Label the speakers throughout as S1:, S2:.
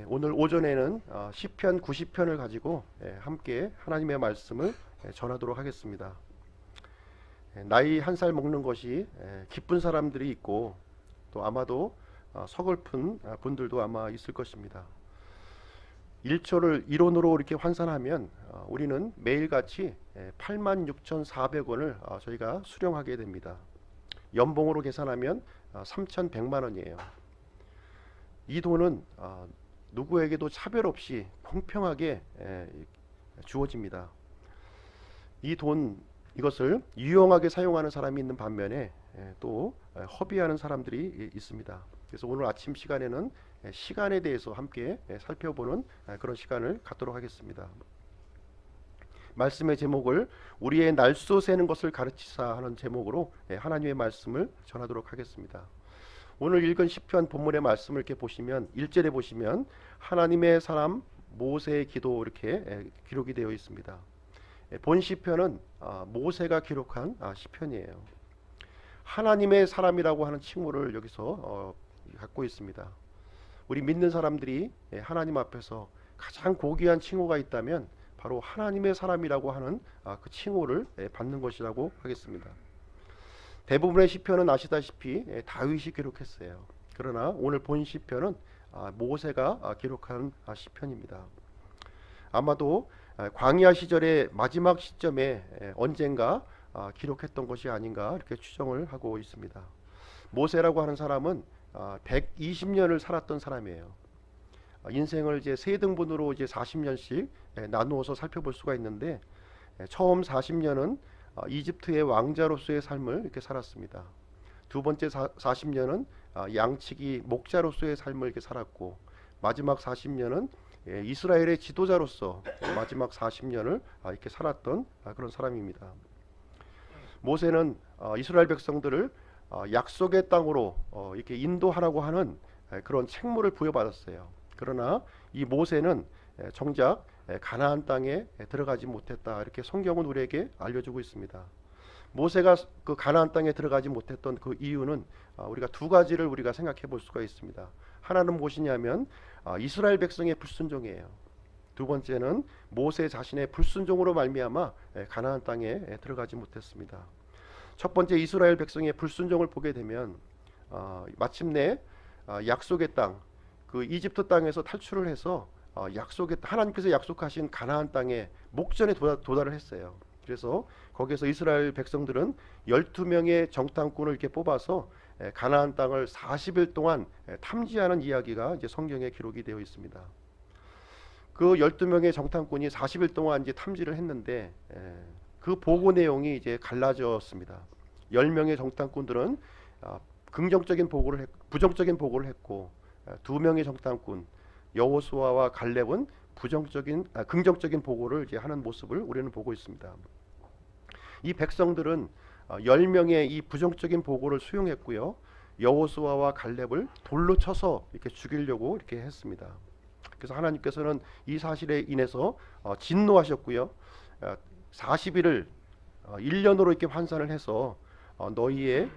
S1: 오늘 오전에는 시편 90편을 가지고 함께 하나님의 말씀을 전하도록 하겠습니다. 나이 한 살 먹는 것이 기쁜 사람들이 있고 또 아마도 서글픈 분들도 아마 있을 것입니다. 1초를 이론으로 이렇게 환산하면 우리는 매일같이 86,400원을 저희가 수령하게 됩니다. 연봉으로 계산하면 3,100만 원이에요. 이 돈은 누구에게도 차별 없이 공평하게 주어집니다. 이것을 유용하게 사용하는 사람이 있는 반면에 또 허비하는 사람들이 있습니다. 그래서 오늘 아침 시간에는 시간에 대해서 함께 살펴보는 그런 시간을 갖도록 하겠습니다. 말씀의 제목을 우리의 날수 세는 것을 가르치사 하는 제목으로 하나님의 말씀을 전하도록 하겠습니다. 오늘 읽은 시편 본문의 말씀을 이렇게 보시면 1절에 보시면 하나님의 사람 모세의 기도 이렇게 기록이 되어 있습니다. 본 시편은 모세가 기록한 시편이에요. 하나님의 사람이라고 하는 칭호를 여기서 갖고 있습니다. 우리 믿는 사람들이 하나님 앞에서 가장 고귀한 칭호가 있다면 바로 하나님의 사람이라고 하는 그 칭호를 받는 것이라고 하겠습니다. 대부분의 시편은 아시다시피 다윗이 기록했어요. 그러나 오늘 본 시편은 모세가 기록한 시편입니다. 아마도 광야 시절의 마지막 시점에 언젠가 기록했던 것이 아닌가 이렇게 추정을 하고 있습니다. 모세라고 하는 사람은 120년을 살았던 사람이에요. 인생을 이제 세 등분으로 이제 40년씩 나누어서 살펴볼 수가 있는데 처음 40년은 이집트의 왕자로서의 삶을 이렇게 살았습니다. 두 번째 40년은 양치기 목자로서의 삶을 이렇게 살았고 마지막 40년은 이스라엘의 지도자로서 마지막 40년을 이렇게 살았던 그런 사람입니다. 모세는 이스라엘 백성들을 약속의 땅으로 이렇게 인도하라고 하는 그런 책무를 부여받았어요. 그러나 이 모세는 정작 가나안 땅에 들어가지 못했다. 이렇게 성경은 우리에게 알려주고 있습니다. 모세가 그 가나안 땅에 들어가지 못했던 그 이유는 우리가 두 가지를 우리가 생각해 볼 수가 있습니다. 하나는 무엇이냐면 이스라엘 백성의 불순종이에요. 두 번째는 모세 자신의 불순종으로 말미암아 가나안 땅에 들어가지 못했습니다. 첫 번째 이스라엘 백성의 불순종을 보게 되면 마침내 약속의 땅, 그 이집트 땅에서 탈출을 해서 하나님께서 약속하신 가나안 땅에 목전에 도달을 했어요. 그래서 거기서 이스라엘 백성들은 12명의 정탐꾼을 이렇게 뽑아서 가나안 땅을 40일 동안 탐지하는 이야기가 이제 성경에 기록이 되어 있습니다. 그 12명의 정탐꾼이 40일 동안 이제 탐지를 했는데 그 보고 내용이 이제 갈라졌습니다. 10명의 정탐꾼들은 긍정적인 보고를 부정적인 보고를 했고 2명의 정탐꾼 여호수아와 갈렙은 긍정적인 보고를 이제 하는 모습을 우리는 보고 있습니다. 이 백성들은 10명의 이 부정적인 보고를 수용했고요. 여호수아와 갈렙을 돌로 쳐서 이렇게 죽이려고 이렇게 했습니다. 그래서 하나님께서는 이 사실에 인해서 진노하셨고요. 40일을 1년으로 이렇게 환산을 해서 너희의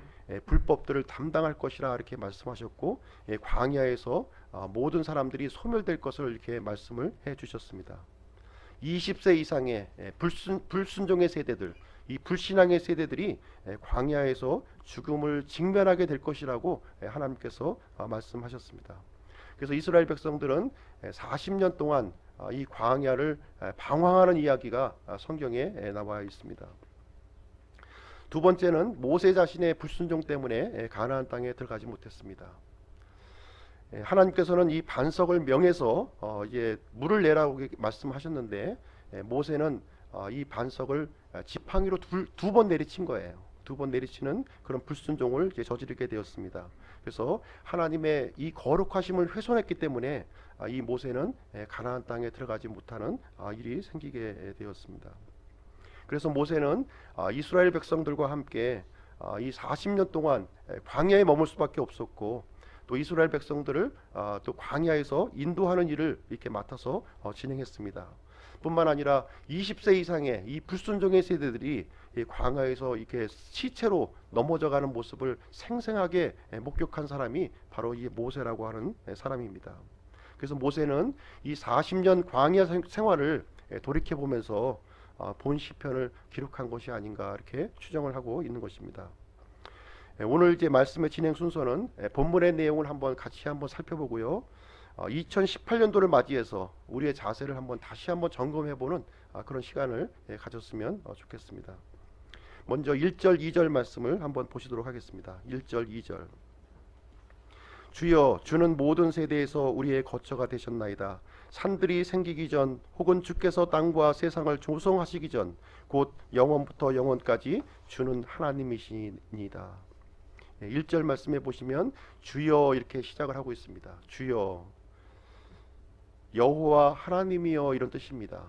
S1: 불법들을 담당할 것이라 이렇게 말씀하셨고 광야에서 모든 사람들이 소멸될 것을 이렇게 말씀을 해 주셨습니다. 20세 이상의 불순종의 세대들, 이 불신앙의 세대들이 광야에서 죽음을 직면하게 될 것이라고 하나님께서 말씀하셨습니다. 그래서 이스라엘 백성들은 40년 동안 이 광야를 방황하는 이야기가 성경에 나와 있습니다. 두 번째는 모세 자신의 불순종 때문에 가나안 땅에 들어가지 못했습니다. 하나님께서는 이 반석을 명해서 이제 물을 내라고 말씀하셨는데 모세는 이 반석을 지팡이로 두 번 내리친 거예요. 두 번 내리치는 그런 불순종을 이제 저지르게 되었습니다. 그래서 하나님의 이 거룩하심을 훼손했기 때문에 이 모세는 가나안 땅에 들어가지 못하는 일이 생기게 되었습니다. 그래서 모세는 이스라엘 백성들과 함께 이 40년 동안 광야에 머물 수밖에 없었고 또 이스라엘 백성들을 또 광야에서 인도하는 일을 이렇게 맡아서 진행했습니다. 뿐만 아니라 20세 이상의 이 불순종의 세대들이 이 광야에서 이렇게 시체로 넘어져가는 모습을 생생하게 목격한 사람이 바로 이 모세라고 하는 사람입니다. 그래서 모세는 이 40년 광야 생활을 돌이켜 보면서 본 시편을 기록한 것이 아닌가 이렇게 추정을 하고 있는 것입니다. 오늘 이제 말씀의 진행 순서는 본문의 내용을 같이 한번 살펴보고요. 2018년도를 맞이해서 우리의 자세를 다시 한번 점검해보는 그런 시간을 가졌으면 좋겠습니다. 먼저 1절 2절 말씀을 한번 보시도록 하겠습니다. 1절 2절. 주여, 주는 모든 세대에서 우리의 거처가 되셨나이다. 산들이 생기기 전, 혹은 주께서 땅과 세상을 조성하시기 전, 곧 영원부터 영원까지 주는 하나님이시니이다. 1절 말씀에 보시면 주여 이렇게 시작을 하고 있습니다. 주여, 여호와 하나님이여, 이런 뜻입니다.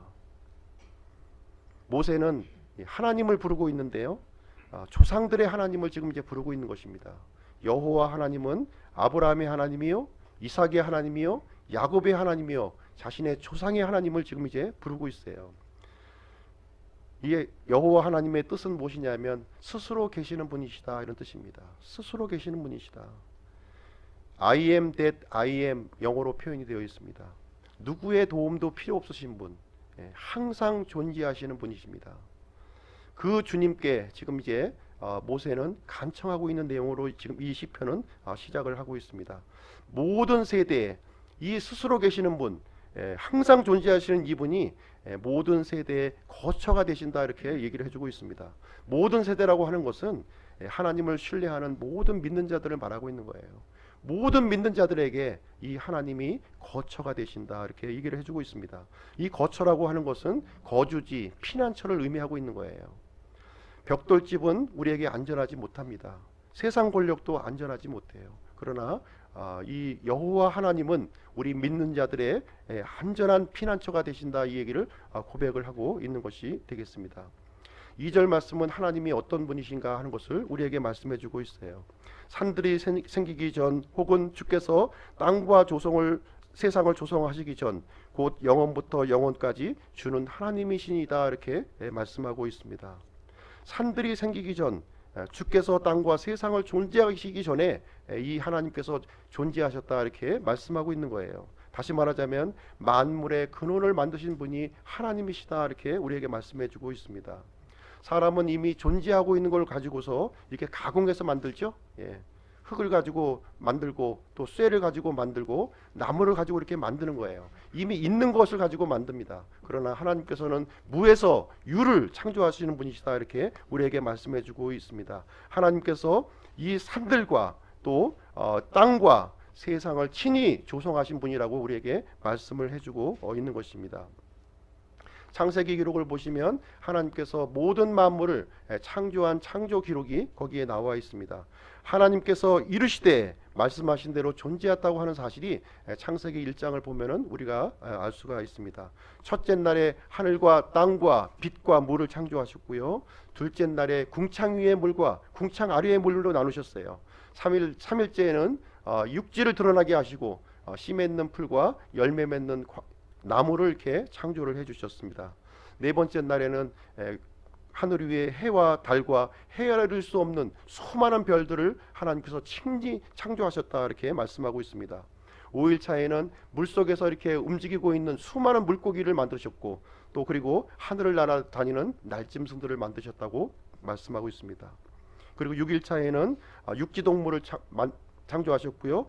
S1: 모세는 하나님을 부르고 있는데요, 조상들의 하나님을 지금 이제 부르고 있는 것입니다. 여호와 하나님은 아브라함의 하나님이요, 이삭의 하나님이요, 야곱의 하나님이요, 자신의 조상의 하나님을 지금 이제 부르고 있어요. 이 여호와 하나님의 뜻은 무엇이냐면 스스로 계시는 분이시다, 이런 뜻입니다. 스스로 계시는 분이시다. I am that I am, 영어로 표현이 되어 있습니다. 누구의 도움도 필요 없으신 분, 항상 존재하시는 분이십니다. 그 주님께 지금 이제 모세는 간청하고 있는 내용으로 지금 이 시편은 시작을 하고 있습니다. 모든 세대에 이 스스로 계시는 분, 항상 존재하시는 이분이 모든 세대의 거처가 되신다, 이렇게 얘기를 해주고 있습니다. 모든 세대라고 하는 것은 하나님을 신뢰하는 모든 믿는 자들을 말하고 있는 거예요. 모든 믿는 자들에게 이 하나님이 거처가 되신다, 이렇게 얘기를 해주고 있습니다. 이 거처라고 하는 것은 거주지, 피난처를 의미하고 있는 거예요. 벽돌집은 우리에게 안전하지 못합니다. 세상 권력도 안전하지 못해요. 그러나 이 여호와 하나님은 우리 믿는 자들의 안전한 피난처가 되신다, 이 얘기를 고백을 하고 있는 것이 되겠습니다. 2절 말씀은 하나님이 어떤 분이신가 하는 것을 우리에게 말씀해 주고 있어요. 산들이 생기기 전, 혹은 주께서 땅과 세상을 조성하시기 전, 곧 영원부터 영원까지 주는 하나님이시니다, 이렇게 말씀하고 있습니다. 산들이 생기기 전, 주께서 땅과 세상을 존재하시기 전에 이 하나님께서 존재하셨다, 이렇게 말씀하고 있는 거예요. 다시 말하자면 만물의 근원을 만드신 분이 하나님이시다, 이렇게 우리에게 말씀해 주고 있습니다. 사람은 이미 존재하고 있는 걸 가지고서 이렇게 가공해서 만들죠. 흙을 가지고 만들고, 또 쇠를 가지고 만들고, 나무를 가지고 이렇게 만드는 거예요. 이미 있는 것을 가지고 만듭니다. 그러나 하나님께서는 무에서 유를 창조하시는 분이시다, 이렇게 우리에게 말씀해 주고 있습니다. 하나님께서 이 산들과 또 땅과 세상을 친히 조성하신 분이라고 우리에게 말씀을 해주고 있는 것입니다. 창세기 기록을 보시면 하나님께서 모든 만물을 창조한 창조 기록이 거기에 나와 있습니다. 하나님께서 이르시되 말씀하신 대로 존재했다고 하는 사실이 창세기 1장을 보면은 우리가 알 수가 있습니다. 첫째 날에 하늘과 땅과 빛과 물을 창조하셨고요. 둘째 날에 궁창 위의 물과 궁창 아래의 물로 나누셨어요. 3일째에는 육지를 드러나게 하시고 씨 맺는 풀과 열매 맺는 나무를 이렇게 창조를 해주셨습니다. 네 번째 날에는 하늘 위에 해와 달과 헤아릴 수 없는 수많은 별들을 하나님께서 친히 창조하셨다, 이렇게 말씀하고 있습니다. 5일차에는 물속에서 이렇게 움직이고 있는 수많은 물고기를 만드셨고, 또 그리고 하늘을 날아다니는 날짐승들을 만드셨다고 말씀하고 있습니다. 그리고 6일차에는 육지동물을 창조하셨고요.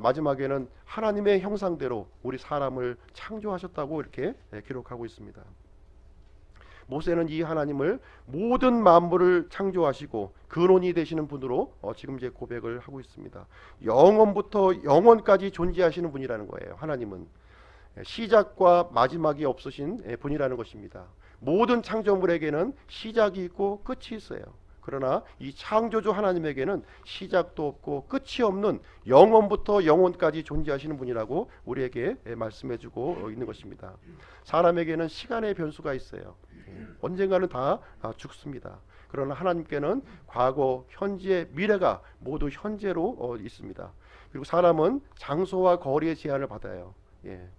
S1: 마지막에는 하나님의 형상대로 우리 사람을 창조하셨다고 이렇게 기록하고 있습니다. 모세는 이 하나님을 모든 만물을 창조하시고 근원이 되시는 분으로 지금 이제 고백을 하고 있습니다. 영원부터 영원까지 존재하시는 분이라는 거예요. 하나님은 시작과 마지막이 없으신 분이라는 것입니다. 모든 창조물에게는 시작이 있고 끝이 있어요. 그러나 이 창조주 하나님에게는 시작도 없고 끝이 없는 영원부터 영원까지 존재하시는 분이라고 우리에게 말씀해주고 있는 것입니다. 사람에게는 시간의 변수가 있어요. 언젠가는 다 죽습니다. 그러나 하나님께는 과거, 현재, 미래가 모두 현재로 있습니다. 그리고 사람은 장소와 거리의 제한을 받아요.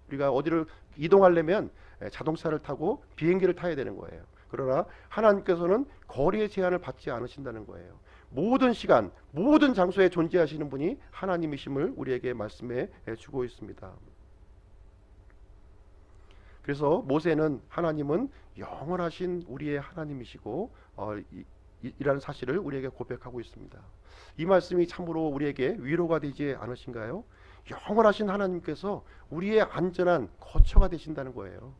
S1: 우리가 어디를 이동하려면 자동차를 타고 비행기를 타야 되는 거예요. 그러나 하나님께서는 거리의 제한을 받지 않으신다는 거예요. 모든 시간, 모든 장소에 존재하시는 분이 하나님이심을 우리에게 말씀해 주고 있습니다. 그래서 모세는 하나님은 영원하신 우리의 하나님이시고 이라는 사실을 우리에게 고백하고 있습니다. 이 말씀이 참으로 우리에게 위로가 되지 않으신가요? 영원하신 하나님께서 우리의 안전한 거처가 되신다는 거예요.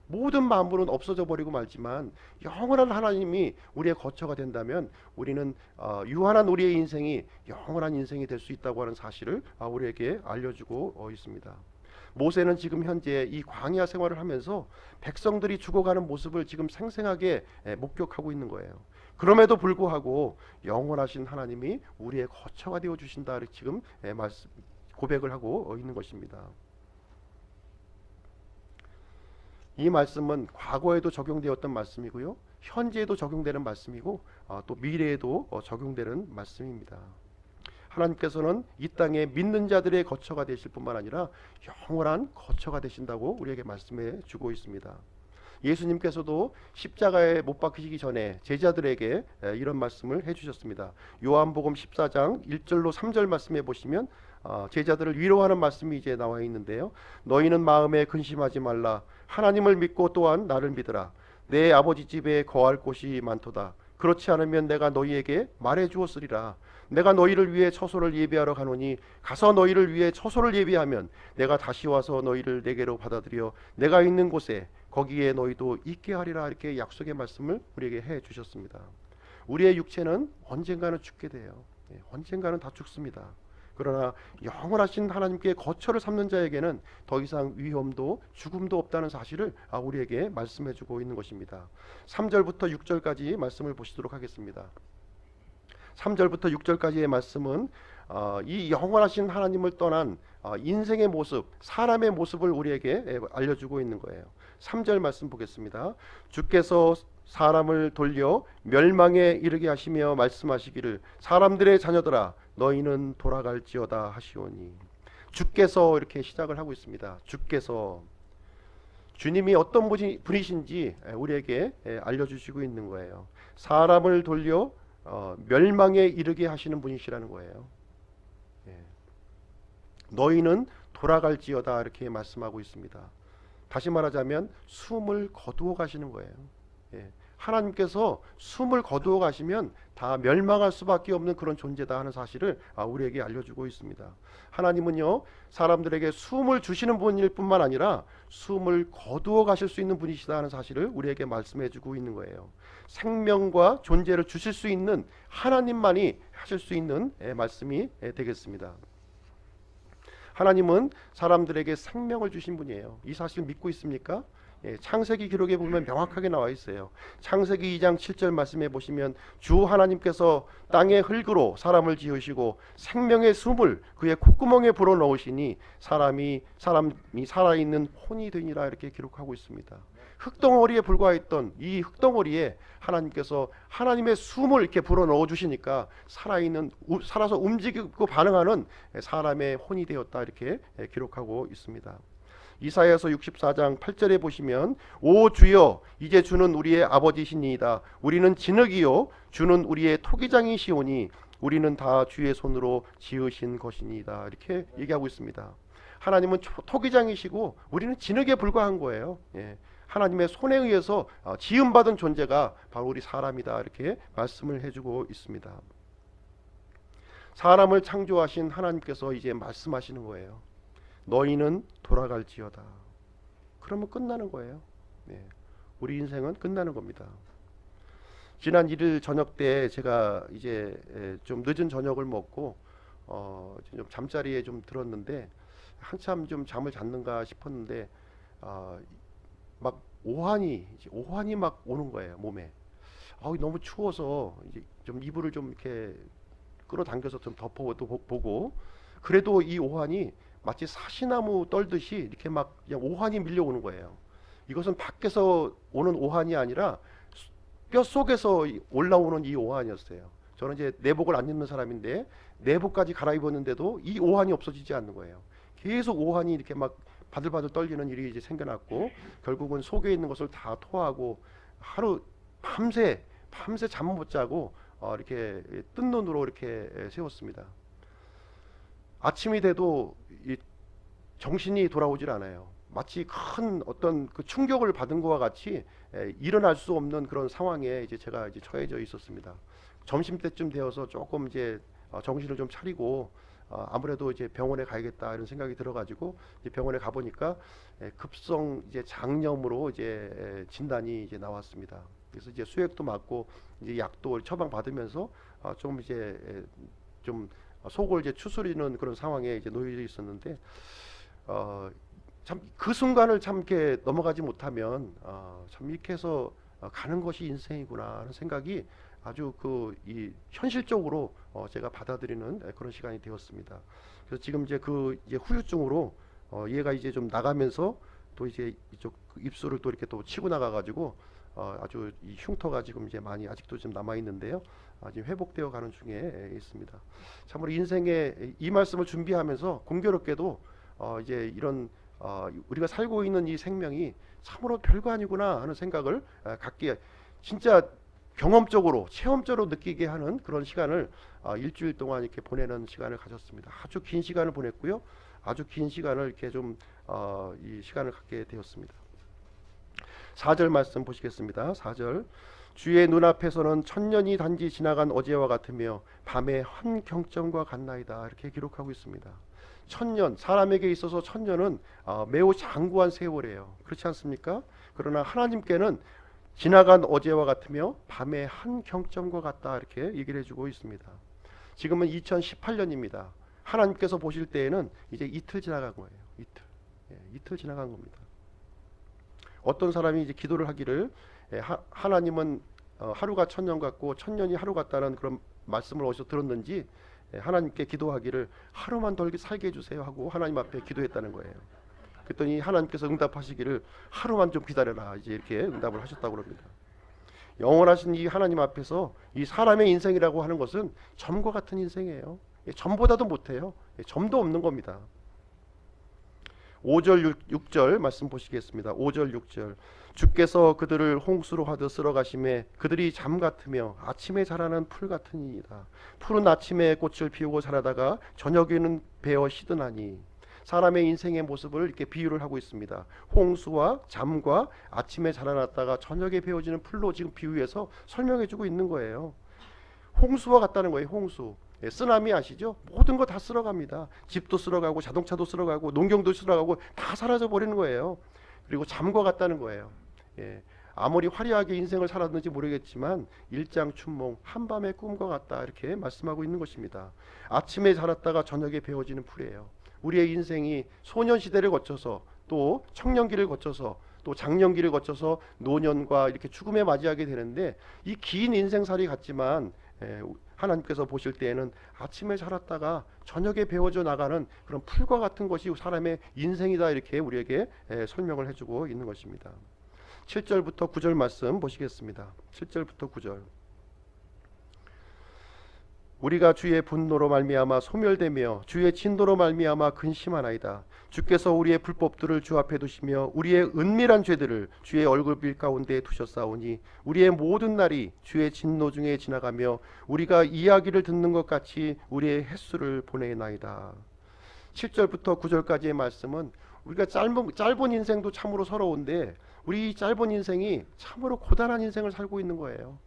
S1: 모든 만물은 없어져 버리고 말지만 영원한 하나님이 우리의 거처가 된다면 우리는 유한한 우리의 인생이 영원한 인생이 될 수 있다고 하는 사실을 우리에게 알려주고 있습니다. 모세는 지금 현재 이 광야 생활을 하면서 백성들이 죽어가는 모습을 지금 생생하게 목격하고 있는 거예요. 그럼에도 불구하고 영원하신 하나님이 우리의 거처가 되어 주신다 지금 고백을 하고 있는 것입니다. 이 말씀은 과거에도 적용되었던 말씀이고요, 현재에도 적용되는 말씀이고 또 미래에도 적용되는 말씀입니다. 하나님께서는 이 땅에 믿는 자들의 거처가 되실 뿐만 아니라 영원한 거처가 되신다고 우리에게 말씀해 주고 있습니다. 예수님께서도 십자가에 못 박히시기 전에 제자들에게 이런 말씀을 해주셨습니다. 요한복음 14장 1절로 3절 말씀해 보시면 제자들을 위로하는 말씀이 이제 나와 있는데요. 너희는 마음에 근심하지 말라. 하나님을 믿고 또한 나를 믿으라. 내 아버지 집에 거할 곳이 많도다. 그렇지 않으면 내가 너희에게 말해 주었으리라. 내가 너희를 위해 처소를 예비하러 가노니 가서 너희를 위해 처소를 예비하면 내가 다시 와서 너희를 내게로 받아들여 내가 있는 곳에 거기에 너희도 있게 하리라. 이렇게 약속의 말씀을 우리에게 해 주셨습니다. 우리의 육체는 언젠가는 죽게 돼요. 언젠가는 다 죽습니다. 그러나 영원하신 하나님께 거처를 삼는 자에게는 더 이상 위험도 죽음도 없다는 사실을 우리에게 말씀해 주고 있는 것입니다. 3절부터 6절까지 말씀을 보시도록 하겠습니다. 3절부터 6절까지의 말씀은 이 영원하신 하나님을 떠난 인생의 모습, 사람의 모습을 우리에게 알려주고 있는 거예요. 3절 말씀 보겠습니다. 주께서 사람을 돌려 멸망에 이르게 하시며 말씀하시기를 사람들의 자녀들아 너희는 돌아갈지어다 하시오니. 주께서 이렇게 시작을 하고 있습니다. 주께서, 주님이 어떤 분이신지 우리에게 알려주시고 있는 거예요. 사람을 돌려 멸망에 이르게 하시는 분이시라는 거예요. 너희는 돌아갈지어다 이렇게 말씀하고 있습니다. 다시 말하자면 숨을 거두어 가시는 거예요. 하나님께서 숨을 거두어 가시면 다 멸망할 수밖에 없는 그런 존재다 하는 사실을 우리에게 알려주고 있습니다. 하나님은요, 사람들에게 숨을 주시는 분일 뿐만 아니라 숨을 거두어 가실 수 있는 분이시다 하는 사실을 우리에게 말씀해 주고 있는 거예요. 생명과 존재를 주실 수 있는 하나님만이 하실 수 있는 말씀이 되겠습니다. 하나님은 사람들에게 생명을 주신 분이에요. 이 사실 믿고 있습니까? 창세기 기록에 보면 명확하게 나와 있어요. 창세기 2장 7절 말씀해 보시면 주 하나님께서 땅의 흙으로 사람을 지으시고 생명의 숨을 그의 콧구멍에 불어넣으시니 사람이 살아있는 혼이 되니라 이렇게 기록하고 있습니다. 흙덩어리에 불과했던 이 흙덩어리에 하나님께서 하나님의 숨을 이렇게 불어넣어 주시니까 살아서 움직이고 반응하는 사람의 혼이 되었다 이렇게 기록하고 있습니다. 이사야서 64장 8절에 보시면 오 주여 이제 주는 우리의 아버지시니이다. 우리는 진흙이요 주는 우리의 토기장이시오니 우리는 다 주의 손으로 지으신 것이니이다. 이렇게 얘기하고 있습니다. 하나님은 토기장이시고 우리는 진흙에 불과한 거예요. 하나님의 손에 의해서 지음받은 존재가 바로 우리 사람이다. 이렇게 말씀을 해주고 있습니다. 사람을 창조하신 하나님께서 이제 말씀하시는 거예요. 너희는 돌아갈지어다. 그러면 끝나는 거예요. 우리 인생은 끝나는 겁니다. 지난 1일 저녁 때 제가 이제 좀 늦은 저녁을 먹고 좀 잠자리에 좀 들었는데 한참 좀 잠을 잤는가 싶었는데 막 오한이 막 오는 거예요, 몸에. 너무 추워서 이제 좀 이불을 좀 이렇게 끌어당겨서 좀 덮어보고, 그래도 이 오한이 마치 사시나무 떨듯이 이렇게 막 그냥 오한이 밀려오는 거예요. 이것은 밖에서 오는 오한이 아니라 뼛속에서 올라오는 이 오한이었어요. 저는 이제 내복을 안 입는 사람인데 내복까지 갈아입었는데도 이 오한이 없어지지 않는 거예요. 계속 오한이 이렇게 막 바들바들 떨리는 일이 이제 생겨났고, 결국은 속에 있는 것을 다 토하고 밤새 잠 못 자고 이렇게 뜬 눈으로 이렇게 세웠습니다. 아침이 돼도 이 정신이 돌아오질 않아요. 마치 큰 어떤 그 충격을 받은 것과 같이 일어날 수 없는 그런 상황에 이제 제가 이제 처해져 있었습니다. 점심 때쯤 되어서 조금 이제 정신을 좀 차리고 아무래도 이제 병원에 가야겠다 이런 생각이 들어가지고 이제 병원에 가보니까 급성 이제 장염으로 이제 진단이 이제 나왔습니다. 그래서 이제 수액도 맞고 이제 약도 처방 받으면서 좀 이제 좀 속을 이제 추스리는 그런 상황에 이제 놓여 있었는데 참 그 순간을 참 이렇게 넘어가지 못하면 참 이렇게 해서 가는 것이 인생이구나 하는 생각이 아주 그 이 현실적으로 제가 받아들이는 그런 시간이 되었습니다. 그래서 지금 이제 그 이제 후유증으로 얘가 이제 좀 나가면서 또 이제 이쪽 그 입술을 또 이렇게 또 치고 나가가지고 아주 이 흉터가 지금 이제 많이 아직도 좀 남아 있는데요. 지금 회복되어 가는 중에 있습니다. 참으로 인생의 이 말씀을 준비하면서 공교롭게도 이제 이런 우리가 살고 있는 이 생명이 참으로 별거 아니구나 하는 생각을 갖기에 진짜 경험적으로 체험적으로 느끼게 하는 그런 시간을 일주일 동안 이렇게 보내는 시간을 가졌습니다. 아주 긴 시간을 보냈고요. 아주 긴 시간을 이렇게 좀 이 시간을 갖게 되었습니다. 4절 말씀 보시겠습니다. 4절 주의 눈앞에서는 천년이 단지 지나간 어제와 같으며 밤의 한 경점과 같나이다 이렇게 기록하고 있습니다. 천년, 사람에게 있어서 천년은 매우 장구한 세월이에요. 그렇지 않습니까? 그러나 하나님께는 지나간 어제와 같으며 밤의 한 경점과 같다 이렇게 얘기를 해주고 있습니다. 지금은 2018년입니다. 하나님께서 보실 때에는 이제 이틀 지나간 거예요. 이틀 지나간 겁니다. 어떤 사람이 이제 기도를 하기를 하나님은 하루가 천년 같고 천년이 하루 같다는 그런 말씀을 어디서 들었는지 하나님께 기도하기를 하루만 더 살게 해주세요 하고 하나님 앞에 기도했다는 거예요. 그랬더니 하나님께서 응답하시기를 하루만 좀 기다려라 이제 이렇게 응답을 하셨다고 합니다. 영원하신 이 하나님 앞에서 이 사람의 인생이라고 하는 것은 점과 같은 인생이에요. 점보다도 못해요. 점도 없는 겁니다. 5절 6절 말씀 보시겠습니다. 5절 6절 주께서 그들을 홍수로 하듯 쓸어가심에 그들이 잠 같으며 아침에 자라는 풀 같으니이다. 푸른 아침에 꽃을 피우고 자라다가 저녁에는 베어 시드나니. 사람의 인생의 모습을 이렇게 비유를 하고 있습니다. 홍수와 잠과 아침에 자라났다가 저녁에 베어지는 풀로 지금 비유해서 설명해주고 있는 거예요. 홍수와 같다는 거예요. 홍수. 쓰나미 아시죠? 모든 거 다 쓸어갑니다. 집도 쓸어가고 자동차도 쓸어가고 농경도 쓸어가고 다 사라져 버리는 거예요. 그리고 잠과 같다는 거예요. 아무리 화려하게 인생을 살았는지 모르겠지만 일장춘몽 한밤의 꿈과 같다 이렇게 말씀하고 있는 것입니다. 아침에 자랐다가 저녁에 베어지는 풀이에요. 우리의 인생이 소년시대를 거쳐서 또 청년기를 거쳐서 또 장년기를 거쳐서 노년과 이렇게 죽음에 맞이하게 되는데 이 긴 인생살이 같지만 하나님께서 보실 때에는 아침에 자랐다가 저녁에 베어져 나가는 그런 풀과 같은 것이 사람의 인생이다 이렇게 우리에게 설명을 해주고 있는 것입니다. 7절부터 9절 말씀 보시겠습니다. 7절부터 9절 우리가 주의 분노로 말미암아 소멸되며 주의 진노로 말미암아 근심하나이다. 주께서 우리의 불법들을 주 앞에 두시며 우리의 은밀한 죄들을 주의 얼굴빛 가운데 두셨사오니 우리의 모든 날이 주의 진노 중에 지나가며 우리가 이야기를 듣는 것 같이 우리의 횟수를 보내나이다. 7절부터 9절까지의 말씀은 우리가 짧은 인생도 참으로 서러운데 우리 이 짧은 인생이 참으로 고단한 인생을 살고 있는 거예요.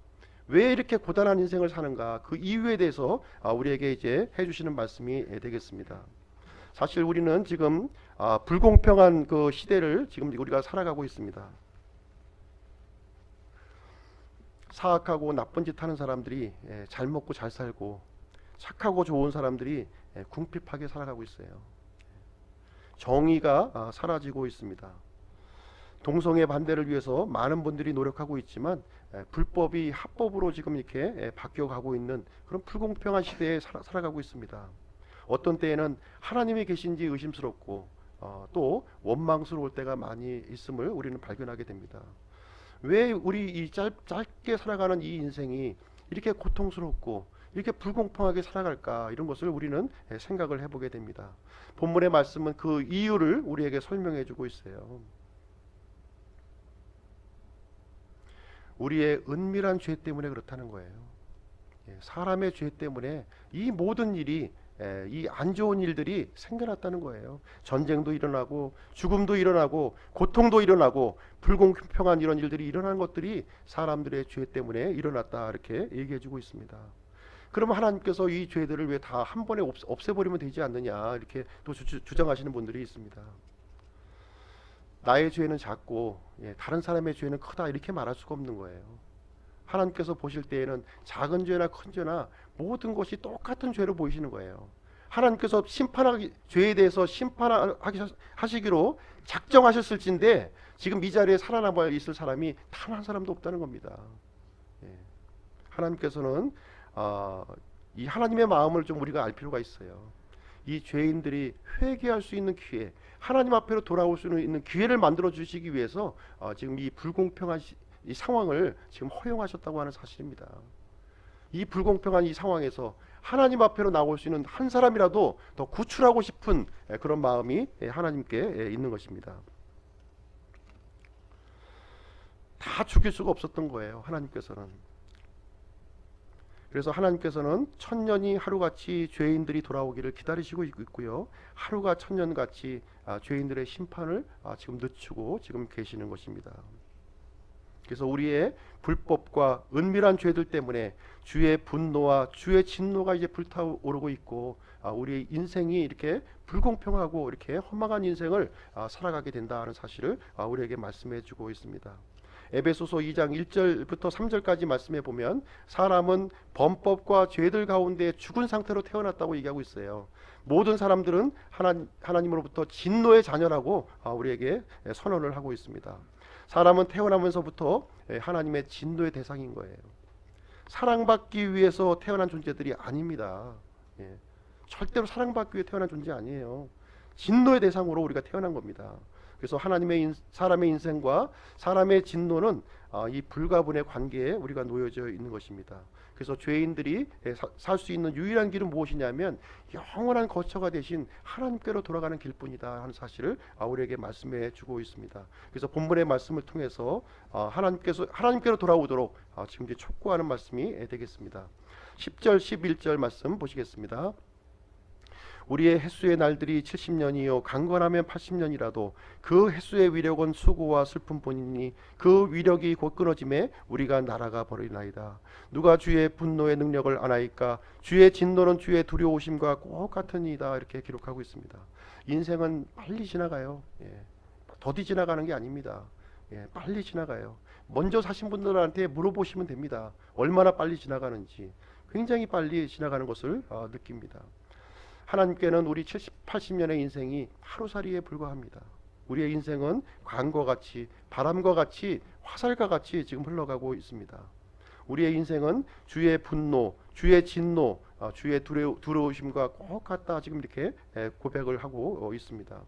S1: 왜 이렇게 고단한 인생을 사는가 그 이유에 대해서 우리에게 이제 해주시는 말씀이 되겠습니다. 사실 우리는 지금 불공평한 그 시대를 지금 우리가 살아가고 있습니다. 사악하고 나쁜 짓 하는 사람들이 잘 먹고 잘 살고 착하고 좋은 사람들이 궁핍하게 살아가고 있어요. 정의가 사라지고 있습니다. 동성애 반대를 위해서 많은 분들이 노력하고 있지만 불법이 합법으로 지금 이렇게 바뀌어가고 있는 그런 불공평한 시대에 살아가고 있습니다. 어떤 때에는 하나님이 계신지 의심스럽고 또 원망스러울 때가 많이 있음을 우리는 발견하게 됩니다. 왜 우리 이 짧게 살아가는 이 인생이 이렇게 고통스럽고 이렇게 불공평하게 살아갈까 이런 것을 우리는 생각을 해보게 됩니다. 본문의 말씀은 그 이유를 우리에게 설명해 주고 있어요. 우리의 은밀한 죄 때문에 그렇다는 거예요. 사람의 죄 때문에 이 모든 일이 이 안 좋은 일들이 생겨났다는 거예요. 전쟁도 일어나고 죽음도 일어나고 고통도 일어나고 불공평한 이런 일들이 일어나는 것들이 사람들의 죄 때문에 일어났다 이렇게 얘기해주고 있습니다. 그러면 하나님께서 이 죄들을 왜 다 한 번에 없애버리면 되지 않느냐 이렇게 또 주장하시는 분들이 있습니다. 나의 죄는 작고 다른 사람의 죄는 크다 이렇게 말할 수가 없는 거예요. 하나님께서 보실 때에는 작은 죄나 큰 죄나 모든 것이 똑같은 죄로 보이시는 거예요. 하나님께서 죄에 대해서 심판하시기로 작정하셨을진데 지금 이 자리에 살아남아 있을 사람이 단 한 사람도 없다는 겁니다. 하나님께서는 이 하나님의 마음을 좀 우리가 알 필요가 있어요. 이 죄인들이 회개할 수 있는 기회, 하나님 앞으로 돌아올 수 있는 기회를 만들어 주시기 위해서 지금 이 불공평한 이 상황을 지금 허용하셨다고 하는 사실입니다. 이 불공평한 이 상황에서 하나님 앞으로 나올 수 있는 한 사람이라도 더 구출하고 싶은 그런 마음이 하나님께 있는 것입니다. 다 죽일 수가 없었던 거예요. 하나님께서는. 그래서 하나님께서는 천년이 하루같이 죄인들이 돌아오기를 기다리시고 있고요. 하루가 천년같이 죄인들의 심판을 지금 늦추고 지금 계시는 것입니다. 그래서 우리의 불법과 은밀한 죄들 때문에 주의 분노와 주의 진노가 이제 불타오르고 있고 우리의 인생이 이렇게 불공평하고 이렇게 허망한 인생을 살아가게 된다는 사실을 우리에게 말씀해 주고 있습니다. 에베소서 2장 1절부터 3절까지 말씀해 보면 사람은 범법과 죄들 가운데 죽은 상태로 태어났다고 얘기하고 있어요. 모든 사람들은 하나님으로부터 진노의 자녀라고 우리에게 선언을 하고 있습니다. 사람은 태어나면서부터 하나님의 진노의 대상인 거예요. 사랑받기 위해서 태어난 존재들이 아닙니다. 절대로 사랑받기 위해 태어난 존재 아니에요. 진노의 대상으로 우리가 태어난 겁니다. 그래서 사람의 인생과 사람의 진노는 이 불가분의 관계에 우리가 놓여져 있는 것입니다. 그래서 죄인들이 살 수 있는 유일한 길은 무엇이냐면 영원한 거처가 되신 하나님께로 돌아가는 길뿐이다 하는 사실을 우리에게 말씀해 주고 있습니다. 그래서 본문의 말씀을 통해서 하나님께로 돌아오도록 지금 이제 촉구하는 말씀이 되겠습니다. 10절 11절 말씀 보시겠습니다. 우리의 횟수의 날들이 70년이요 강건하면 80년이라도 그 횟수의 위력은 수고와 슬픔뿐이니 그 위력이 곧 끊어짐에 우리가 날아가 버리나이다. 누가 주의 분노의 능력을 아나이까? 주의 진노는 주의 두려우심과 꼭 같으니이다. 이렇게 기록하고 있습니다. 인생은 빨리 지나가요. 더디 지나가는 게 아닙니다. 빨리 지나가요. 먼저 사신 분들한테 물어보시면 됩니다. 얼마나 빨리 지나가는지. 굉장히 빨리 지나가는 것을 느낍니다. 하나님께는 우리 70, 80년의 인생이 하루살이에 불과합니다. 우리의 인생은 광과 같이 바람과 같이 화살과 같이 지금 흘러가고 있습니다. 우리의 인생은 주의 분노, 주의 진노, 주의 두려우심과 꼭 같다 지금 이렇게 고백을 하고 있습니다.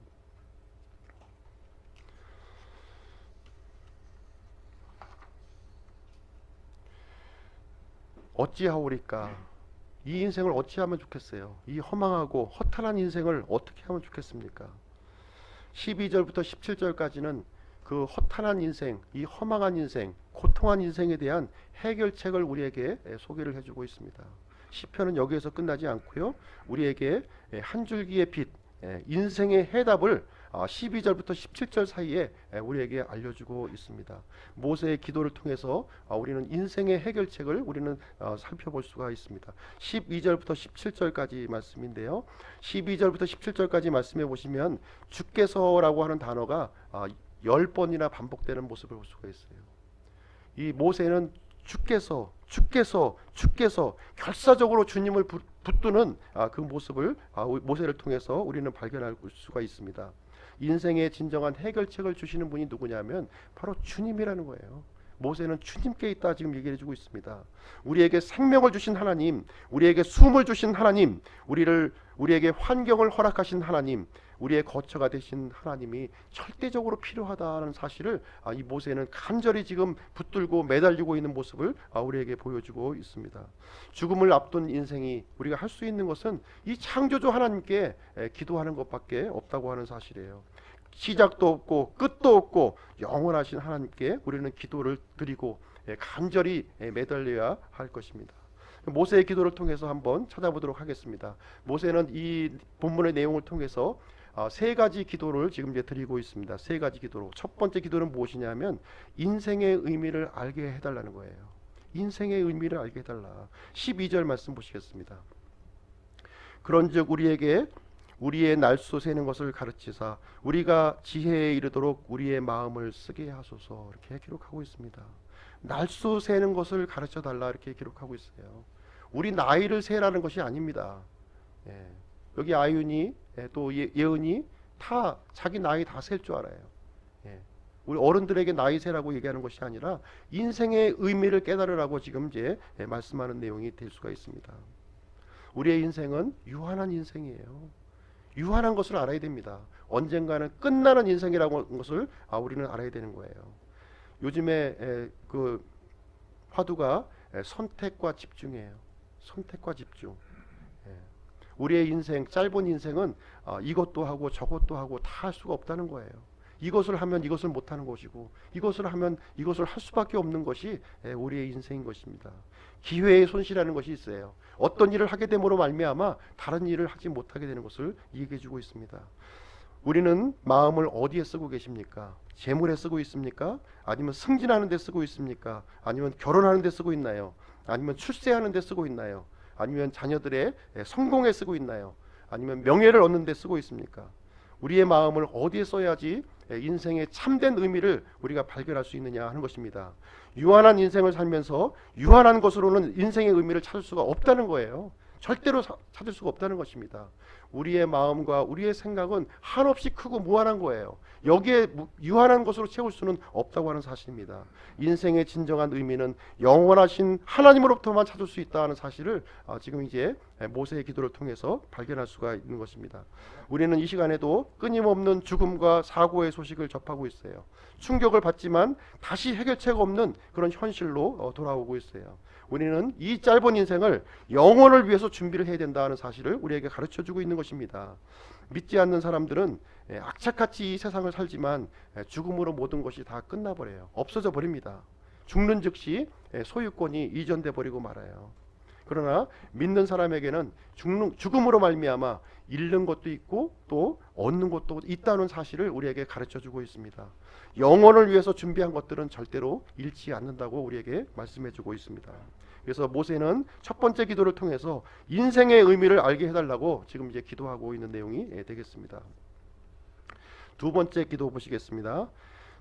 S1: 어찌하오리까? 이 인생을 어찌하면 좋겠어요? 이 허망하고 허탄한 인생을 어떻게 하면 좋겠습니까? 12절부터 17절까지는 그 허탄한 인생, 이 허망한 인생, 고통한 인생에 대한 해결책을 우리에게 소개를 해주고 있습니다. 시편은 여기에서 끝나지 않고요. 우리에게 한 줄기의 빛, 인생의 해답을 12절부터 17절 사이에 우리에게 알려주고 있습니다. 모세의 기도를 통해서 우리는 인생의 해결책을 우리는 살펴볼 수가 있습니다. 12절부터 17절까지 말씀인데요. 12절부터 17절까지 말씀해 보시면 주께서라고 하는 단어가 10번이나 반복되는 모습을 볼 수가 있어요. 이 모세는 주께서 결사적으로 주님을 붙드는 그 모습을 모세를 통해서 우리는 발견할 수가 있습니다. 인생의 진정한 해결책을 주시는 분이 누구냐면 바로 주님이라는 거예요. 모세는 주님께 있다 지금 얘기해 주고 있습니다. 우리에게 생명을 주신 하나님, 우리에게 숨을 주신 하나님, 우리에게 환경을 허락하신 하나님, 우리의 거처가 되신 하나님이 절대적으로 필요하다는 사실을 이 모세는 간절히 지금 붙들고 매달리고 있는 모습을 우리에게 보여주고 있습니다. 죽음을 앞둔 인생이 우리가 할 수 있는 것은 이 창조주 하나님께 기도하는 것밖에 없다고 하는 사실이에요. 시작도 없고 끝도 없고 영원하신 하나님께 우리는 기도를 드리고 간절히 매달려야 할 것입니다. 모세의 기도를 통해서 한번 찾아보도록 하겠습니다. 모세는 이 본문의 내용을 통해서 세 가지 기도를 지금 이제 드리고 있습니다. 세 가지 기도로. 첫 번째 기도는 무엇이냐면 인생의 의미를 알게 해달라는 거예요. 인생의 의미를 알게 해달라. 12절 말씀 보시겠습니다. 그런즉 우리에게 우리의 날수 세는 것을 가르치사 우리가 지혜에 이르도록 우리의 마음을 쓰게 하소서. 이렇게 기록하고 있습니다. 날수 세는 것을 가르쳐 달라 이렇게 기록하고 있어요. 우리 나이를 세라는 것이 아닙니다. 여기 아윤이 또 예은이 다 자기 나이 다 셀 줄 알아요. 우리 어른들에게 나이 세라고 얘기하는 것이 아니라 인생의 의미를 깨달으라고 지금 이제 말씀하는 내용이 될 수가 있습니다. 우리의 인생은 유한한 인생이에요. 유한한 것을 알아야 됩니다. 언젠가는 끝나는 인생이라고 하는 것을 우리는 알아야 되는 거예요. 요즘에 그 화두가 선택과 집중이에요. 선택과 집중. 우리의 인생, 짧은 인생은 이것도 하고 저것도 하고 다 할 수가 없다는 거예요. 이것을 하면 이것을 못하는 것이고 이것을 하면 이것을 할 수밖에 없는 것이 우리의 인생인 것입니다. 기회의 손실이라는 것이 있어요. 어떤 일을 하게 됨으로 말미암아 다른 일을 하지 못하게 되는 것을 얘기해 주고 있습니다. 우리는 마음을 어디에 쓰고 계십니까? 재물에 쓰고 있습니까? 아니면 승진하는 데 쓰고 있습니까? 아니면 결혼하는 데 쓰고 있나요? 아니면 출세하는 데 쓰고 있나요? 아니면 자녀들의 성공에 쓰고 있나요? 아니면 명예를 얻는 데 쓰고 있습니까? 우리의 마음을 어디에 써야지 인생의 참된 의미를 우리가 발견할 수 있느냐 하는 것입니다. 유한한 인생을 살면서 유한한 것으로는 인생의 의미를 찾을 수가 없다는 거예요. 절대로 찾을 수가 없다는 것입니다. 우리의 마음과 우리의 생각은 한없이 크고 무한한 거예요. 여기에 유한한 것으로 채울 수는 없다고 하는 사실입니다. 인생의 진정한 의미는 영원하신 하나님으로부터만 찾을 수 있다는 사실을 지금 이제 모세의 기도를 통해서 발견할 수가 있는 것입니다. 우리는 이 시간에도 끊임없는 죽음과 사고의 소식을 접하고 있어요. 충격을 받지만 다시 해결책 없는 그런 현실로 돌아오고 있어요. 우리는 이 짧은 인생을 영혼을 위해서 준비를 해야 된다는 사실을 우리에게 가르쳐주고 있는 것입니다. 믿지 않는 사람들은 악착같이 이 세상을 살지만 죽음으로 모든 것이 다 끝나버려요. 없어져 버립니다. 죽는 즉시 소유권이 이전돼 버리고 말아요. 그러나 믿는 사람에게는 죽음으로 말미암아 잃는 것도 있고 또 얻는 것도 있다는 사실을 우리에게 가르쳐주고 있습니다. 영혼을 위해서 준비한 것들은 절대로 잃지 않는다고 우리에게 말씀해주고 있습니다. 그래서 모세는 첫 번째 기도를 통해서 인생의 의미를 알게 해달라고 지금 이제 기도하고 있는 내용이 되겠습니다. 두 번째 기도 보시겠습니다.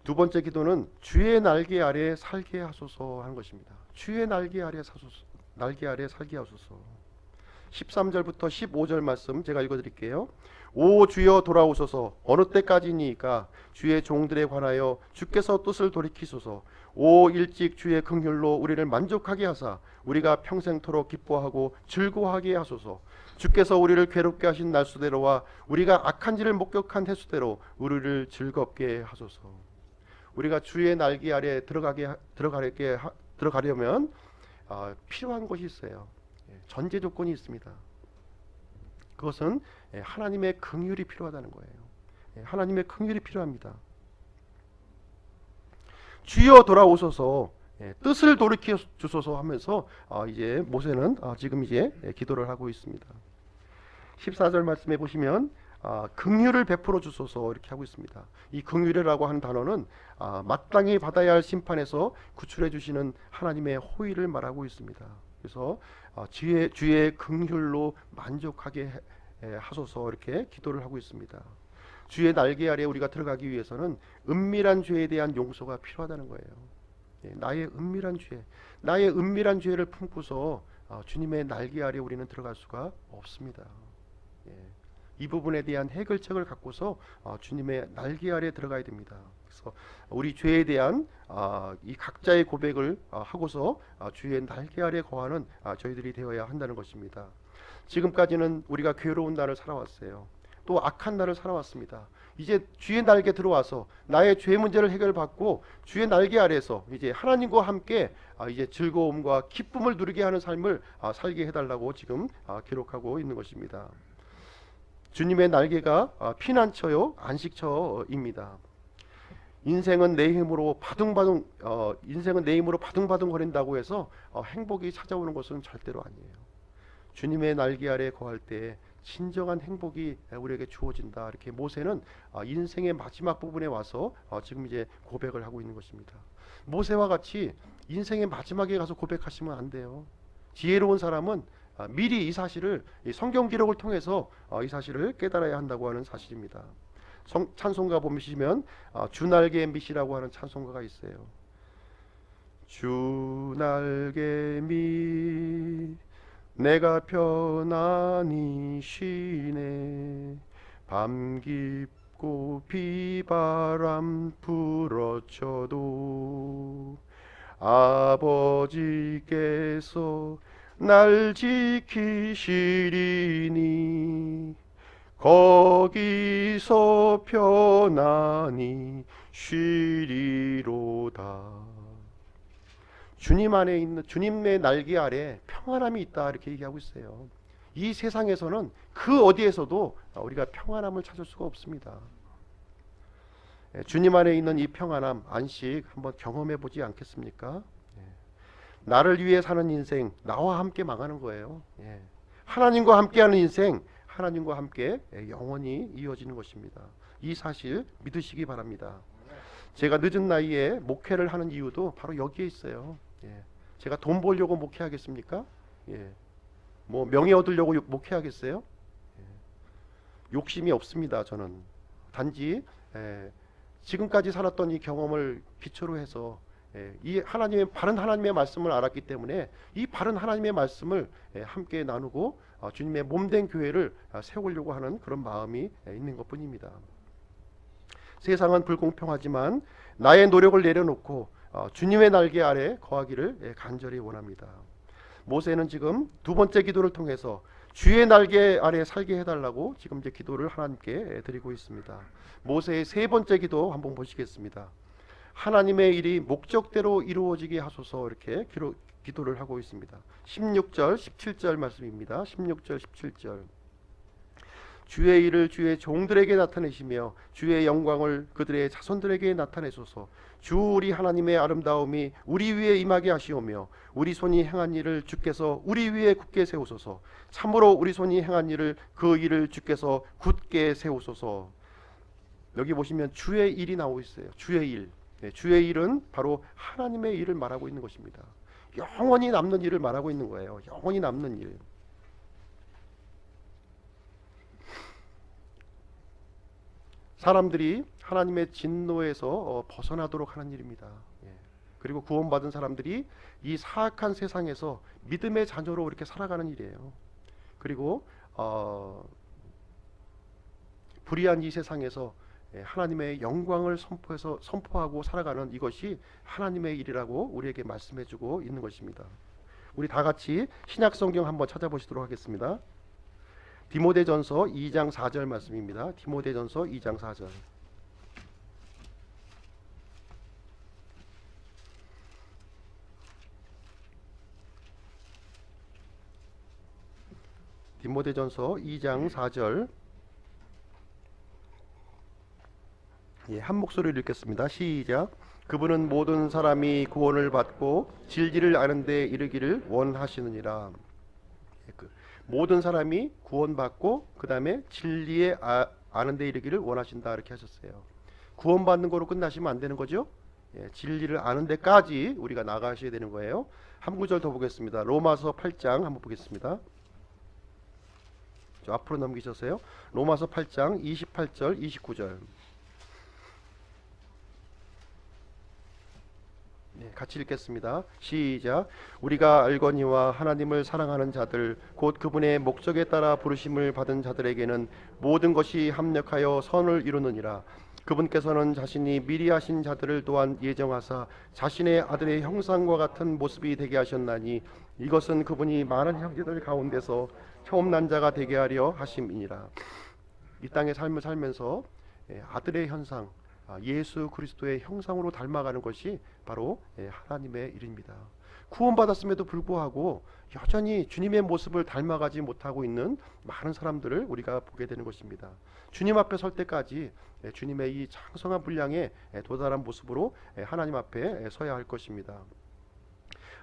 S1: 두 번째 기도는 주의 날개 아래 살게 하소서 하는 것입니다. 주의 날개 아래 살게 하소서. 13절부터 15절 말씀 제가 읽어드릴게요. 오 주여 돌아오소서. 어느 때까지니까 주의 종들에 관하여 주께서 뜻을 돌이키소서. 오 일찍 주의 긍휼로 우리를 만족하게 하사 우리가 평생토록 기뻐하고 즐거워하게 하소서. 주께서 우리를 괴롭게 하신 날수대로와 우리가 악한 일을 목격한 횟수대로 우리를 즐겁게 하소서. 우리가 주의 날개 아래 들어가려면 필요한 것이 있어요. 전제 조건이 있습니다. 그것은 하나님의 긍휼이 필요하다는 거예요. 하나님의 긍휼이 필요합니다. 주여 돌아오소서. 뜻을 돌이켜 주소서 하면서 이제 모세는 지금 이제 기도를 하고 있습니다. 14절 말씀해 보시면 긍휼을 베풀어 주소서 이렇게 하고 있습니다. 이 긍휼이라고 하는 단어는 마땅히 받아야 할 심판에서 구출해 주시는 하나님의 호의를 말하고 있습니다. 그래서 주의 긍휼로 만족하게 하소서 이렇게 기도를 하고 있습니다. 주의 날개 아래 우리가 들어가기 위해서는 은밀한 죄에 대한 용서가 필요하다는 거예요. 나의 은밀한 죄를 품고서 주님의 날개 아래 우리는 들어갈 수가 없습니다. 이 부분에 대한 해결책을 갖고서 주님의 날개 아래 들어가야 됩니다. 그래서 우리 죄에 대한 이 각자의 고백을 하고서 주의 날개 아래 거하는 저희들이 되어야 한다는 것입니다. 지금까지는 우리가 괴로운 날을 살아왔어요. 또 악한 날을 살아왔습니다. 이제 주의 날개 들어와서 나의 죄 문제를 해결받고 주의 날개 아래서 이제 하나님과 함께 이제 즐거움과 기쁨을 누리게 하는 삶을 살게 해달라고 지금 기록하고 있는 것입니다. 주님의 날개가 피난처요 안식처입니다. 인생은 내 힘으로 바둥바둥 거린다고 해서 행복이 찾아오는 것은 절대로 아니에요. 주님의 날개 아래 거할 때 진정한 행복이 우리에게 주어진다. 이렇게 모세는 인생의 마지막 부분에 와서 지금 이제 고백을 하고 있는 것입니다. 모세와 같이 인생의 마지막에 가서 고백하시면 안 돼요. 지혜로운 사람은 미리 이 사실을, 이 성경 기록을 통해서 이 사실을 깨달아야 한다고 하는 사실입니다. 찬송가 보시면 주 날개 밑이라고 하는 찬송가가 있어요. 주 날개 밑 내가 편안히 쉬네. 밤 깊고 비바람 불어쳐도 아버지께서 날 지키시리니 거기서 편안히 쉬리로다. 주님 안에 있는, 주님의 날개 아래 평안함이 있다, 이렇게 얘기하고 있어요. 이 세상에서는 그 어디에서도 우리가 평안함을 찾을 수가 없습니다. 주님 안에 있는 이 평안함, 안식 한번 경험해 보지 않겠습니까? 나를 위해 사는 인생, 나와 함께 망하는 거예요. 하나님과 함께하는 인생, 하나님과 함께 영원히 이어지는 것입니다. 이 사실 믿으시기 바랍니다. 제가 늦은 나이에 목회를 하는 이유도 바로 여기에 있어요. 제가 돈 벌려고 목회하겠습니까? 뭐 명예 얻으려고 목회하겠어요? 욕심이 없습니다. 저는 단지 지금까지 살았던 이 경험을 기초로 해서 이 하나님의 바른 하나님의 말씀을 알았기 때문에 이 바른 하나님의 말씀을 함께 나누고 주님의 몸된 교회를 세우려고 하는 그런 마음이 있는 것뿐입니다. 세상은 불공평하지만 나의 노력을 내려놓고 주님의 날개 아래 거하기를 간절히 원합니다. 모세는 지금 두 번째 기도를 통해서 주의 날개 아래 살게 해달라고 지금 이제 기도를 하나님께 드리고 있습니다. 모세의 세 번째 기도 한번 보시겠습니다. 하나님의 일이 목적대로 이루어지게 하소서, 이렇게 기도를 하고 있습니다. 16절 17절 말씀입니다. 16절 17절. 주의 일을 주의 종들에게 나타내시며 주의 영광을 그들의 자손들에게 나타내소서. 주 우리 하나님의 아름다움이 우리 위에 임하게 하시오며 우리 손이 행한 일을 주께서 우리 위에 굳게 세우소서. 참으로 우리 손이 행한 일을 그 일을 주께서 굳게 세우소서. 여기 보시면 주의 일이 나오고 있어요. 주의 일. 주의 일은 바로 하나님의 일을 말하고 있는 것입니다. 영원히 남는 일을 말하고 있는 거예요. 영원히 남는 일. 사람들이 하나님의 진노에서 벗어나도록 하는 일입니다. 그리고 구원받은 사람들이 이 사악한 세상에서 믿음의 자녀로 이렇게 살아가는 일이에요. 그리고 불의한 이 세상에서 하나님의 영광을 선포하고 살아가는 이것이 하나님의 일이라고 우리에게 말씀해주고 있는 것입니다. 우리 다 같이 신약 성경 한번 찾아보시도록 하겠습니다. 디모데전서 2장 4절 말씀입니다. 디모데전서 2장 4절. 디모데전서 2장 4절. 한 목소리로 읽겠습니다. 시작. 그분은 모든 사람이 구원을 받고 진리를 아는 데 이르기를 원하시느니라. 모든 사람이 구원받고 그 다음에 진리에 아는 데 이르기를 원하신다, 이렇게 하셨어요. 구원받는 거로 끝나시면 안 되는 거죠. 진리를 아는 데까지 우리가 나가셔야 되는 거예요. 한 구절 더 보겠습니다. 로마서 8장 한번 보겠습니다. 저 앞으로 넘기셨어요. 로마서 8장 28절 29절. 같이 읽겠습니다. 시작. 우리가 알거니와 하나님을 사랑하는 자들 곧 그분의 목적에 따라 부르심을 받은 자들에게는 모든 것이 합력하여 선을 이루느니라. 그분께서는 자신이 미리 하신 자들을 또한 예정하사 자신의 아들의 형상과 같은 모습이 되게 하셨나니 이것은 그분이 많은 형제들 가운데서 처음 난 자가 되게 하려 하심이니라. 이 땅의 삶을 살면서 아들의 현상, 예수 그리스도의 형상으로 닮아가는 것이 바로 하나님의 일입니다. 구원받았음에도 불구하고 여전히 주님의 모습을 닮아가지 못하고 있는 많은 사람들을 우리가 보게 되는 것입니다. 주님 앞에 설 때까지 주님의 이 장성한 분량에 도달한 모습으로 하나님 앞에 서야 할 것입니다.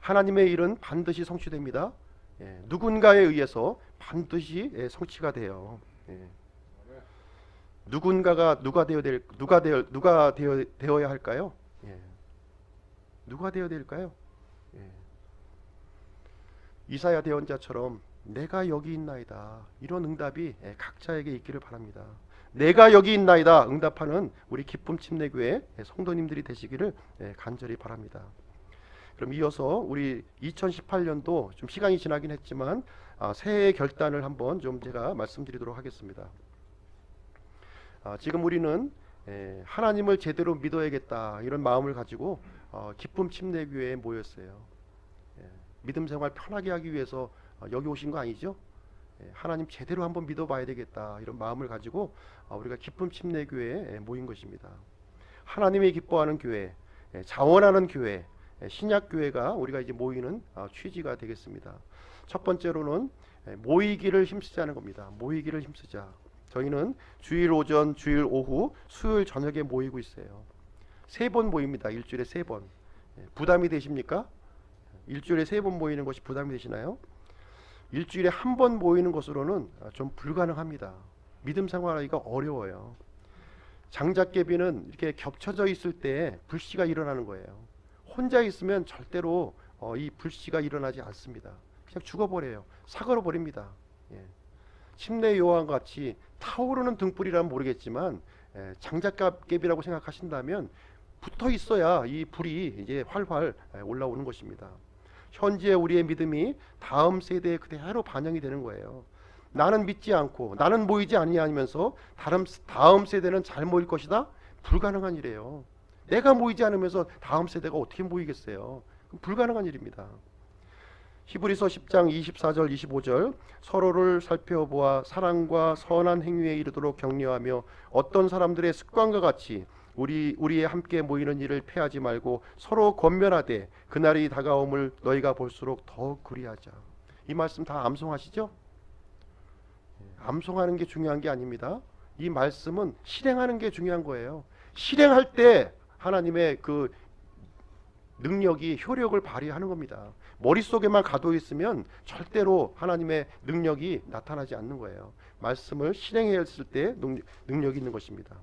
S1: 하나님의 일은 반드시 성취됩니다. 누군가에 의해서 반드시 성취가 돼요. 누군가가 되어야 할까요? 누가 되어야 될까요? 이사야 대언자처럼 내가 여기 있나이다, 이런 응답이 각자에게 있기를 바랍니다. 내가 여기 있나이다 응답하는 우리 기쁨 침례교회 성도님들이 되시기를 간절히 바랍니다. 그럼 이어서 우리 2018년도 좀 시간이 지나긴 했지만 새해의 결단을 한번 좀 제가 말씀드리도록 하겠습니다. 지금 우리는 하나님을 제대로 믿어야겠다 이런 마음을 가지고 기쁨 침례교회에 모였어요. 믿음 생활 편하게 하기 위해서 여기 오신 거 아니죠? 하나님 제대로 한번 믿어봐야 되겠다 이런 마음을 가지고 우리가 기쁨 침례교회에 모인 것입니다. 하나님이 기뻐하는 교회, 자원하는 교회, 신약교회가 우리가 이제 모이는 취지가 되겠습니다. 첫 번째로는 모이기를 힘쓰자는 겁니다. 모이기를 힘쓰자. 저희는 주일 오전, 주일 오후, 수요일 저녁에 모이고 있어요. 3번 모입니다. 일주일에 3번. 부담이 되십니까? 일주일에 3번 모이는 것이 부담이 되시나요? 일주일에 한 번 모이는 것으로는 좀 불가능합니다. 믿음 생활하기가 어려워요. 장작개비는 이렇게 겹쳐져 있을 때 불씨가 일어나는 거예요. 혼자 있으면 절대로 이 불씨가 일어나지 않습니다. 그냥 죽어버려요. 사그러 버립니다. 침례 요한과 같이 타오르는 등불이라면 모르겠지만 장작개비라고 생각하신다면 붙어 있어야 이 불이 이제 활활 올라오는 것입니다. 현재 우리의 믿음이 다음 세대에 그대로 반영이 되는 거예요. 나는 믿지 않고 나는 모이지 아니하면서 다음 세대는 잘 모일 것이다? 불가능한 일이에요. 내가 모이지 않으면서 다음 세대가 어떻게 모이겠어요? 불가능한 일입니다. 히브리서 10장 24절 25절 서로를 살펴보아 사랑과 선한 행위에 이르도록 격려하며 어떤 사람들의 습관과 같이 우리의 함께 모이는 일을 패하지 말고 서로 권면하되 그날이 다가옴을 너희가 볼수록 더욱 그리하자. 이 말씀 다 암송하시죠? 암송하는 게 중요한 게 아닙니다. 이 말씀은 실행하는 게 중요한 거예요. 실행할 때 하나님의 그 능력이 효력을 발휘하는 겁니다. 머릿속에만 가둬 있으면 절대로 하나님의 능력이 나타나지 않는 거예요. 말씀을 실행했을 때 능력이 있는 것입니다.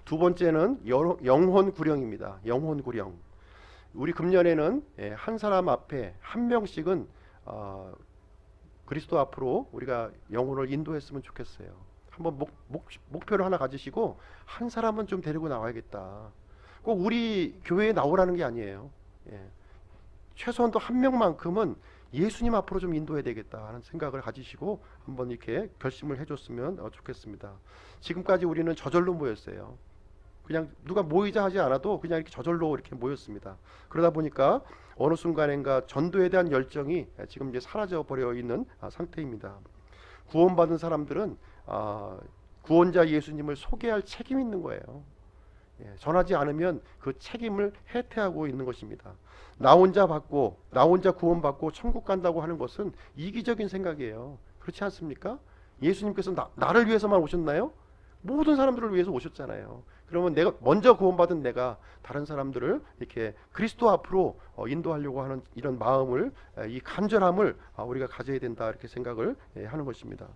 S1: 두 번째는 영혼 구령입니다. 영혼 구령. 우리 금년에는 한 사람 앞에 한 명씩은 그리스도 앞으로 우리가 영혼을 인도했으면 좋겠어요. 한번 목표를 하나 가지시고 한 사람은 좀 데리고 나와야겠다. 꼭 우리 교회에 나오라는 게 아니에요. 최소한도 한 명만큼은 예수님 앞으로 좀 인도해야 되겠다 하는 생각을 가지시고 한번 이렇게 결심을 해줬으면 좋겠습니다. 지금까지 우리는 저절로 모였어요. 그냥 누가 모이자 하지 않아도 그냥 이렇게 저절로 이렇게 모였습니다. 그러다 보니까 어느 순간인가 전도에 대한 열정이 지금 이제 사라져 버려 있는 상태입니다. 구원받은 사람들은 구원자 예수님을 소개할 책임이 있는 거예요. 전하지 않으면 그 책임을 해태하고 있는 것입니다. 나 혼자 받고 나 혼자 구원받고 천국 간다고 하는 것은 이기적인 생각이에요. 그렇지 않습니까? 예수님께서 나를 위해서만 오셨나요? 모든 사람들을 위해서 오셨잖아요. 그러면 내가 먼저 구원받은 내가 다른 사람들을 이렇게 그리스도 앞으로 인도하려고 하는 이런 마음을, 이 간절함을 우리가 가져야 된다 이렇게 생각을 하는 것입니다.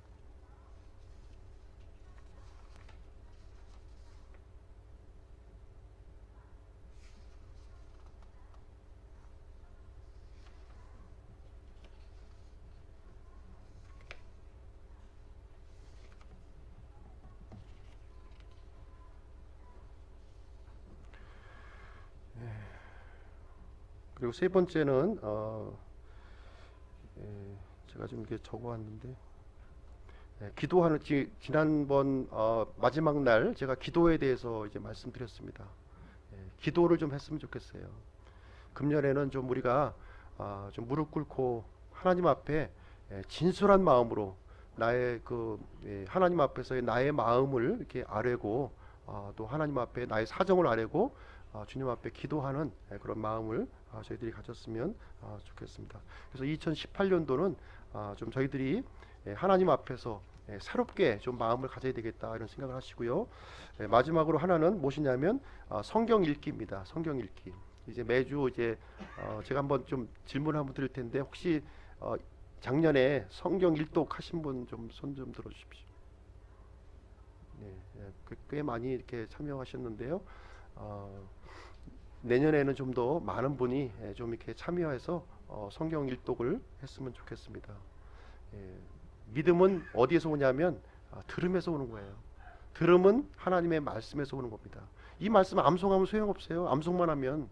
S1: 그리고 세 번째는 제가 좀 이렇게 적어왔는데 기도하는 지난번 마지막 날 제가 기도에 대해서 이제 말씀드렸습니다. 기도를 좀 했으면 좋겠어요. 금년에는 좀 우리가 좀 무릎 꿇고 하나님 앞에 진솔한 마음으로 나의 하나님 앞에서의 나의 마음을 이렇게 아뢰고 또 하나님 앞에 나의 사정을 아뢰고 주님 앞에 기도하는 그런 마음을 저희들이 가졌으면 좋겠습니다. 그래서 2018년도는 좀 저희들이 하나님 앞에서 새롭게 좀 마음을 가져야 되겠다 이런 생각을 하시고요. 마지막으로 하나는 무엇이냐면 성경 읽기입니다. 성경 읽기. 이제 매주 이제 제가 한번 좀 질문 한번 드릴 텐데 혹시 작년에 성경 일독 하신 분 좀 손 좀 들어 주십시오. 네, 꽤 많이 이렇게 참여하셨는데요. 내년에는 좀 더 많은 분이 좀 이렇게 참여해서 성경 일독을 했으면 좋겠습니다. 예, 믿음은 어디에서 오냐면 들음에서 오는 거예요. 들음은 하나님의 말씀에서 오는 겁니다. 이 말씀 암송하면 소용없어요. 암송만 하면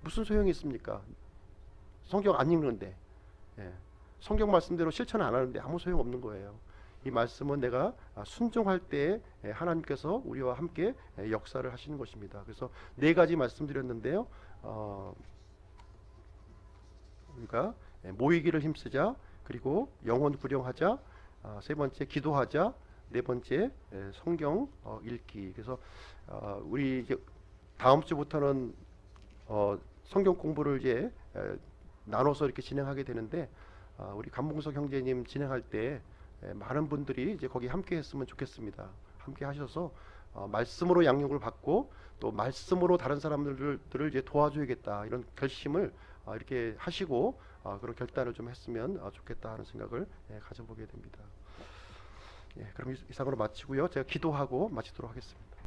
S1: 무슨 소용이 있습니까? 성경 안 읽는데, 예, 성경 말씀대로 실천 안 하는데 아무 소용 없는 거예요. 이 말씀은 내가 순종할 때 하나님께서 우리와 함께 역사를 하시는 것입니다. 그래서 네 가지 말씀드렸는데요. 우리가 모이기를 힘쓰자, 그리고 영혼 구령하자, 세 번째 기도하자, 네 번째 성경 읽기. 그래서 우리 이제 다음 주부터는 성경 공부를 이제 나눠서 이렇게 진행하게 되는데 우리 감봉석 형제님 진행할 때 많은 분들이 이제 거기 함께 했으면 좋겠습니다. 함께 하셔서 말씀으로 양육을 받고 또 말씀으로 다른 사람들을 이제 도와줘야겠다 이런 결심을 이렇게 하시고 그런 결단을 좀 했으면 좋겠다 하는 생각을 가져보게 됩니다. 그럼 이상으로 마치고요. 제가 기도하고 마치도록 하겠습니다.